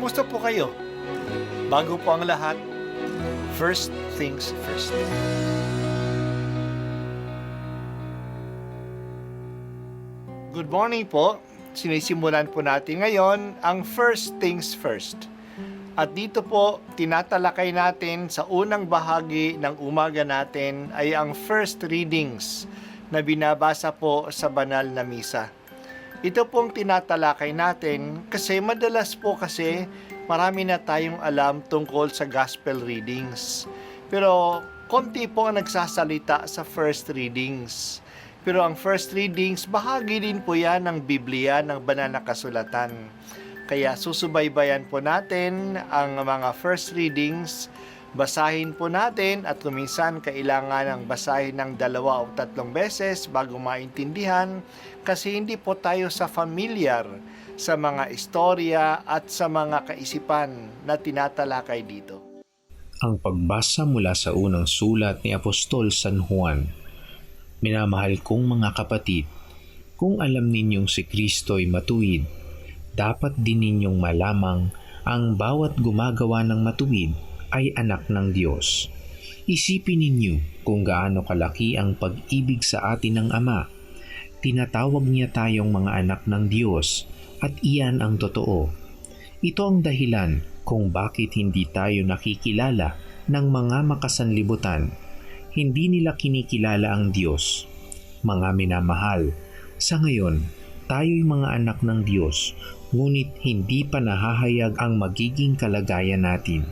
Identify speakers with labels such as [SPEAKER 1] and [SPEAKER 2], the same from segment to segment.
[SPEAKER 1] Kumusta po kayo? Bago po ang lahat, first things first. Good morning po. Sinisimulan po natin ngayon ang first things first. At dito po, tinatalakay natin sa unang bahagi ng umaga natin ay ang first readings na binabasa po sa banal na misa. Ito pong tinatalakay natin kasi madalas po kasi marami na tayong alam tungkol sa gospel readings. Pero konti po ang nagsasalita sa first readings. Pero ang first readings, bahagi din po yan ng Biblia, ng banal na kasulatan. Kaya susubaybayan po natin ang mga first readings, basahin po natin at kuminsan kailangan ng basahin ng 2 o 3 beses bago maintindihan kasi hindi po tayo sa familiar sa mga istorya at sa mga kaisipan na tinatalakay dito.
[SPEAKER 2] Ang pagbasa mula sa unang sulat ni Apostol San Juan. Minamahal kong mga kapatid, kung alam ninyong si Kristo'y matuwid, dapat din ninyong malamang ang bawat gumagawa ng matuwid ay anak ng Diyos. Isipin ninyo kung gaano kalaki ang pag-ibig sa atin ng Ama. Tinatawag niya tayong mga anak ng Diyos at iyan ang totoo. Ito ang dahilan kung bakit hindi tayo nakikilala ng mga makasanlibutan. Hindi nila kinikilala ang Diyos. Mga minamahal, sa ngayon, tayo'y mga anak ng Diyos, ngunit hindi pa nahahayag ang magiging kalagayan natin.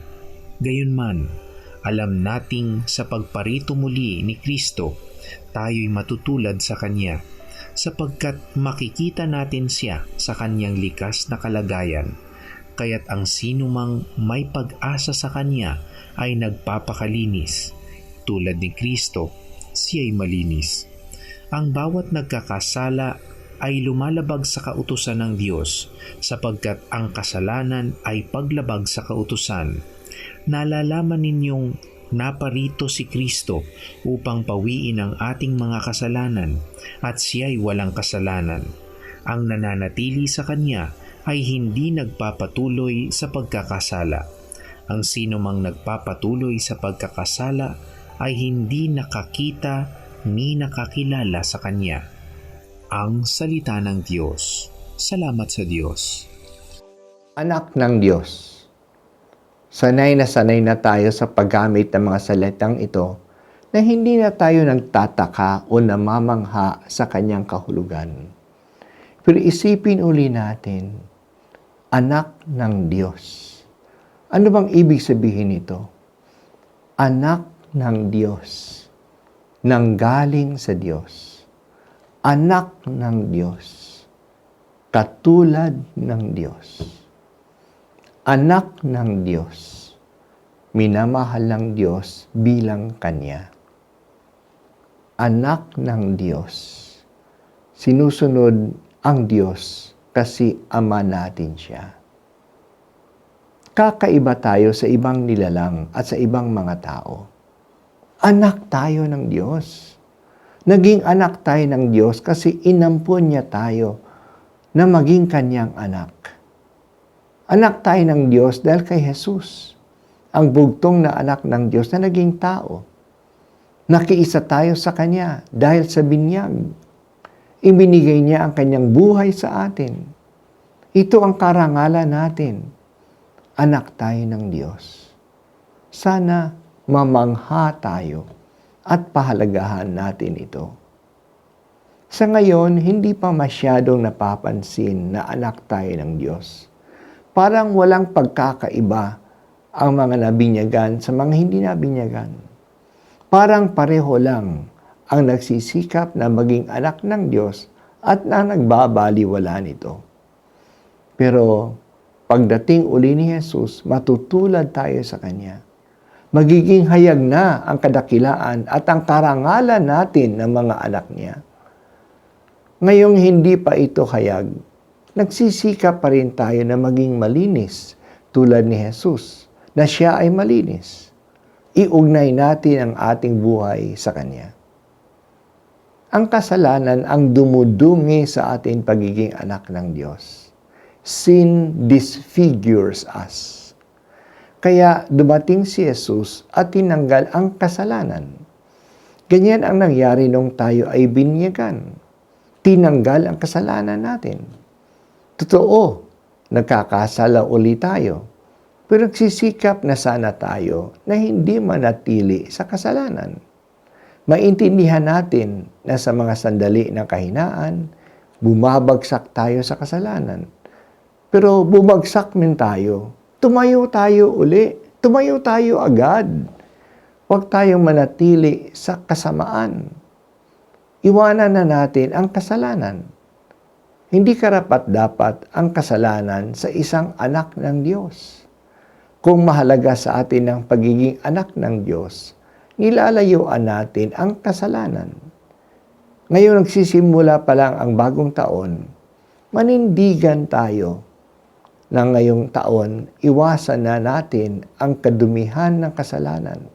[SPEAKER 2] Gayunman, alam nating sa pagparito muli ni Kristo, tayo'y matutulad sa Kanya, sapagkat makikita natin siya sa Kanyang likas na kalagayan, kaya't ang sinumang may pag-asa sa Kanya ay nagpapakalinis. Tulad ni Kristo, siya'y malinis. Ang bawat nagkakasala ay lumalabag sa kautusan ng Diyos, sapagkat ang kasalanan ay paglabag sa kautusan. Nalalaman ninyong naparito si Kristo upang pawiin ang ating mga kasalanan, at siya'y walang kasalanan. Ang nananatili sa Kanya ay hindi nagpapatuloy sa pagkakasala. Ang sino mang nagpapatuloy sa pagkakasala ay hindi nakakita ni nakakilala sa Kanya. Ang salita ng Diyos. Salamat sa Diyos.
[SPEAKER 3] Anak ng Diyos. Sanay na tayo sa paggamit ng mga salitang ito na hindi na tayo nagtataka o namamangha sa Kanyang kahulugan. Pero isipin uli natin, anak ng Diyos. Ano bang ibig sabihin nito? Anak ng Diyos, nanggaling sa Diyos, anak ng Diyos, katulad ng Diyos, anak ng Diyos, minamahal ng Diyos bilang Kanya, anak ng Diyos, sinusunod ang Diyos kasi Ama natin siya. Kakaiba tayo sa ibang nilalang at sa ibang mga tao. Anak tayo ng Diyos. Naging anak tayo ng Diyos kasi inampun niya tayo na maging Kanyang anak. Anak tayo ng Diyos dahil kay Jesus, ang bugtong na anak ng Diyos na naging tao. Nakiisa tayo sa Kanya dahil sa binyag. Ibinigay niya ang Kanyang buhay sa atin. Ito ang karangalan natin. Anak tayo ng Diyos. Sana mamangha tayo at pahalagahan natin ito. Sa ngayon, hindi pa masyadong napapansin na anak tayo ng Diyos. Parang walang pagkakaiba ang mga nabinyagan sa mga hindi nabinyagan. Parang pareho lang ang nagsisikap na maging anak ng Diyos at na nagbabaliwala nito. Pero pagdating uli ni Jesus, matutulad tayo sa Kanya. Magiging hayag na ang kadakilaan at ang karangalan natin ng mga anak niya. Ngayong hindi pa ito hayag, nagsisikap pa rin tayo na maging malinis tulad ni Jesus, na siya ay malinis. Iugnay natin ang ating buhay sa Kanya. Ang kasalanan ang dumudumi sa ating pagiging anak ng Diyos. Sin disfigures us. Kaya dumating si Jesus at tinanggal ang kasalanan. Ganyan ang nangyari nung tayo ay binyagan. Tinanggal ang kasalanan natin. Totoo, nagkakasala uli tayo. Pero nagsisikap na sana tayo na hindi manatili sa kasalanan. Maintindihan natin na sa mga sandali ng kahinaan, bumabagsak tayo sa kasalanan. Pero bumagsak min tayo. Tumayo tayo uli. Tumayo tayo agad. Huwag tayong manatili sa kasamaan. Iwanan na natin ang kasalanan. Hindi karapat-dapat ang kasalanan sa isang anak ng Diyos. Kung mahalaga sa atin ang pagiging anak ng Diyos, nilalayuan natin ang kasalanan. Ngayon nagsisimula pa lang ang bagong taon, manindigan tayo na ngayong taon, iwasan na natin ang kadumihan ng kasalanan.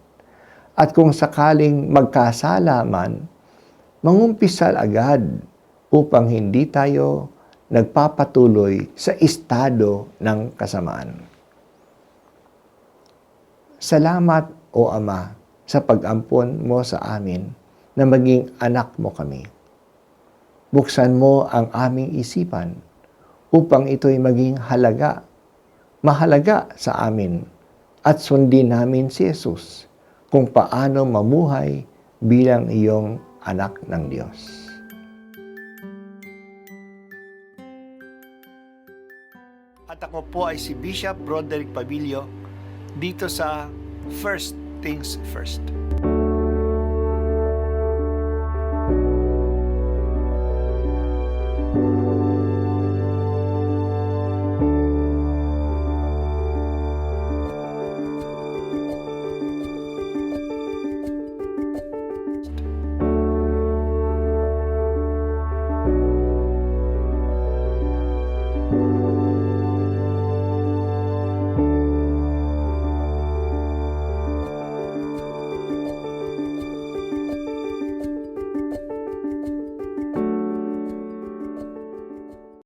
[SPEAKER 3] At kung sakaling magkasala man, mangumpisal agad upang hindi tayo nagpapatuloy sa estado ng kasamaan. Salamat, O Ama, sa pag-ampon mo sa amin na maging anak mo kami. Buksan mo ang aming isipan upang ito'y maging mahalaga sa amin at sundin namin si Jesus kung paano mamuhay bilang iyong anak ng Diyos.
[SPEAKER 1] At ako po ay si Bishop Broderick Pabilio dito sa First Things First.